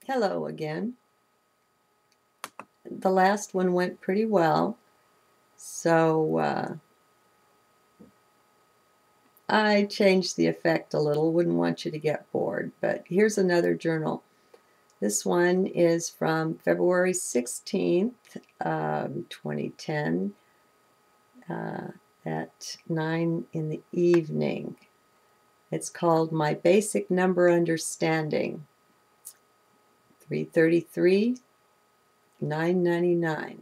Hello again. The last one went pretty well, so I changed the effect a little. Wouldn't want you to get bored, but here's another journal. This one is from February 16th, 2010, at 9 in the evening. It's called My Basic Number Understanding, 333, 999.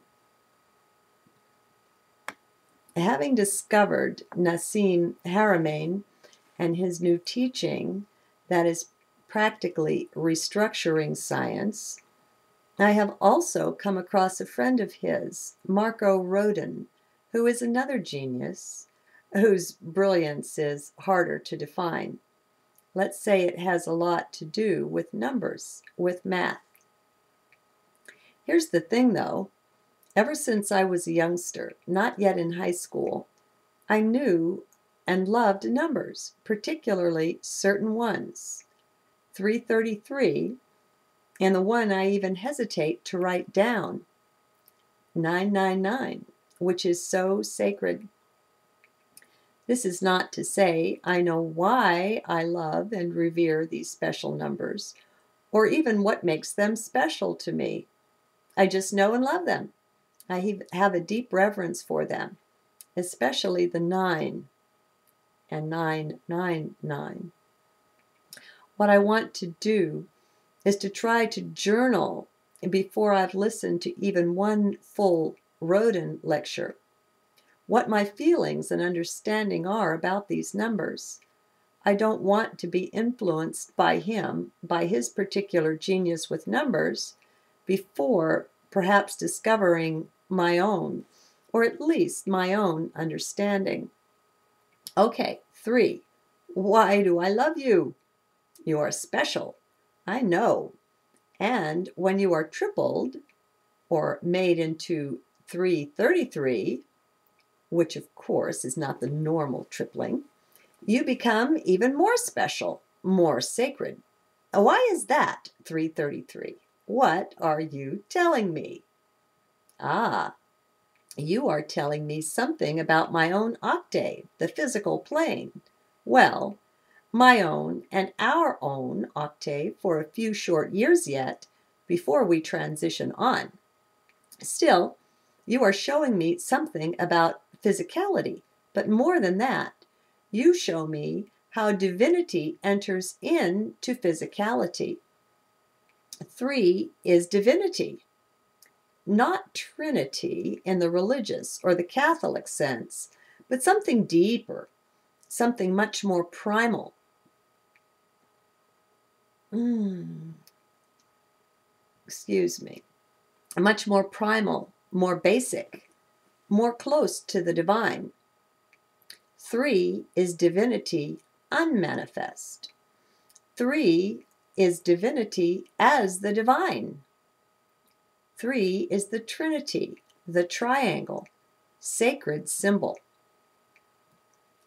Having discovered Nassim Haramein and his new teaching that is practically restructuring science, I have also come across a friend of his, Marco Rodin, who is another genius whose brilliance is harder to define. Let's say it has a lot to do with numbers, with math. Here's the thing, though. Ever since I was a youngster, not yet in high school, I knew and loved numbers, particularly certain ones. 333, and the one I even hesitate to write down, 999, which is so sacred. This is not to say I know why I love and revere these special numbers, or even what makes them special to me. I just know and love them. I have a deep reverence for them, especially the 9 and 999. What I want to do is to try to journal before I've listened to even one full Rodin lecture, what my feelings and understanding are about these numbers. I don't want to be influenced by him, by his particular genius with numbers, before perhaps discovering my own, or at least my own understanding. Okay, 3. Why do I love you? You are special. I know. And when you are tripled, or made into 333, which of course is not the normal tripling, you become even more special, more sacred. Why is that 333? What are you telling me? Ah, you are telling me something about my own octave, the physical plane. Well, my own and our own octave for a few short years yet, before we transition on. Still, you are showing me something about physicality, but more than that, you show me how divinity enters into physicality. 3 is divinity, not Trinity in the religious or the Catholic sense, but something deeper, something much more primal. Excuse me. Much more primal, more basic, more close to the divine. 3 is divinity unmanifest. 3 is divinity as the divine. 3 is the Trinity, the triangle, sacred symbol.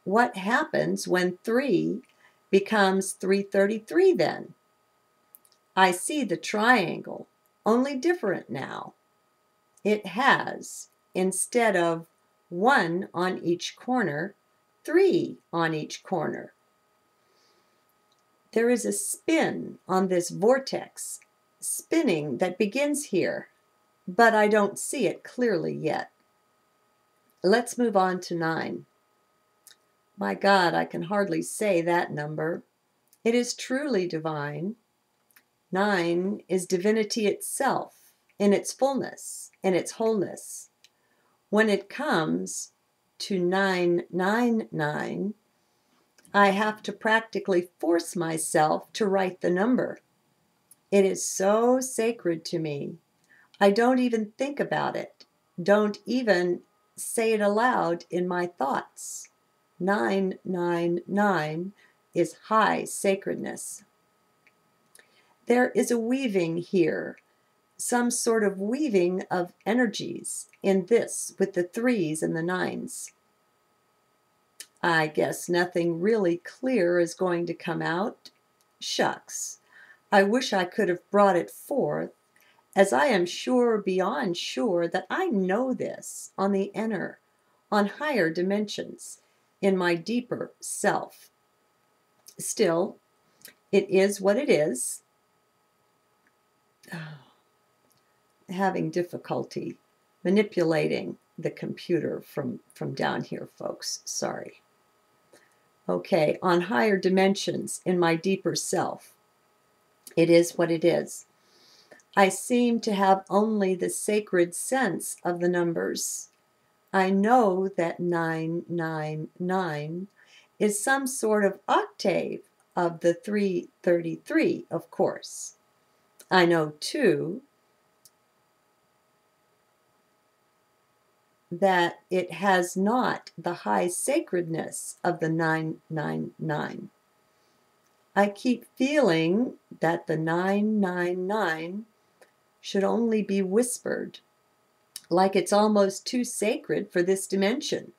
What happens when 3 becomes 333 then? I see the triangle, only different now. It has, instead of 1 on each corner, 3 on each corner. There is a spin on this vortex, spinning that begins here, but I don't see it clearly yet. Let's move on to 9. My God, I can hardly say that number. It is truly divine. 9 is divinity itself, in its fullness, in its wholeness. When it comes to 999, I have to practically force myself to write the number. It is so sacred to me. I don't even think about it, don't even say it aloud in my thoughts. 999 is high sacredness. There is a weaving here, some sort of weaving of energies in this with the 3s and the 9s. I guess nothing really clear is going to come out. Shucks. I wish I could have brought it forth, as I am sure beyond sure that I know this on the inner, on higher dimensions, in my deeper self. Still, it is what it is. Having difficulty manipulating the computer from down here, folks. Sorry. Okay, on higher dimensions in my deeper self, it is what it is. I seem to have only the sacred sense of the numbers. I know that 999 is some sort of octave of the 333, of course. I know, too, that it has not the high sacredness of the 999. I keep feeling that the 999 should only be whispered, like it's almost too sacred for this dimension.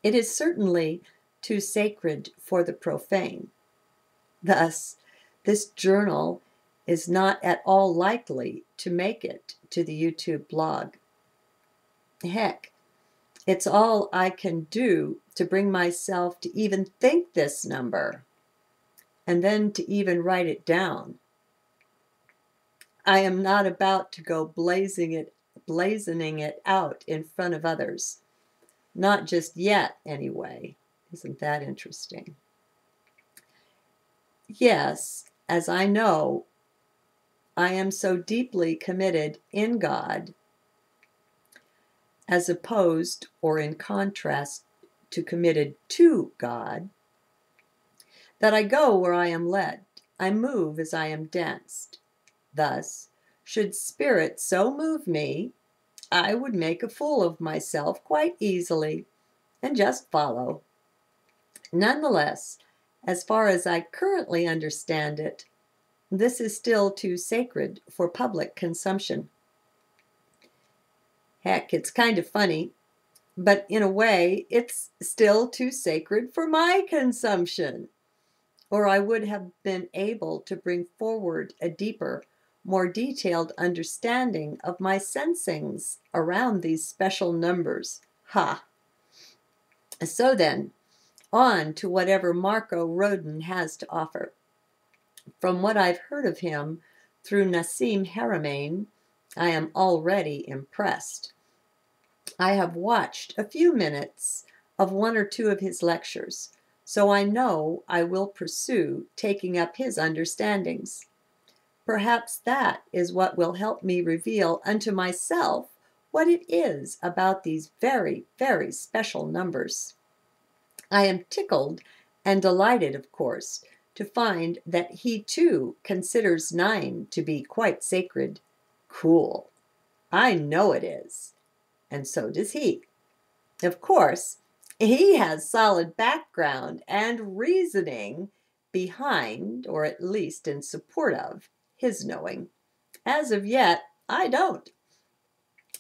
It is certainly too sacred for the profane. Thus, this journal is not at all likely to make it to the YouTube blog. Heck, it's all I can do to bring myself to even think this number, and then to even write it down. I am not about to go blazoning it out in front of others. Not just yet, anyway. Isn't that interesting? Yes, as I know, I am so deeply committed in God, as opposed or in contrast to committed to God, that I go where I am led. I move as I am danced. Thus, should spirit so move me, I would make a fool of myself quite easily and just follow. Nonetheless, as far as I currently understand it, this is still too sacred for public consumption. Heck, it's kind of funny, but in a way, it's still too sacred for my consumption. Or I would have been able to bring forward a deeper, more detailed understanding of my sensings around these special numbers. Ha! So then, on to whatever Marco Rodin has to offer. From what I've heard of him through Nassim Haramein, I am already impressed. I have watched a few minutes of one or two of his lectures, so I know I will pursue taking up his understandings. Perhaps that is what will help me reveal unto myself what it is about these very, very special numbers. I am tickled and delighted, of course, to find that he too considers 9 to be quite sacred. Cool. I know it is. And so does he. Of course, he has solid background and reasoning behind, or at least in support of, his knowing. As of yet, I don't.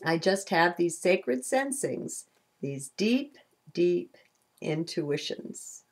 I just have these sacred sensings, these deep, deep intuitions.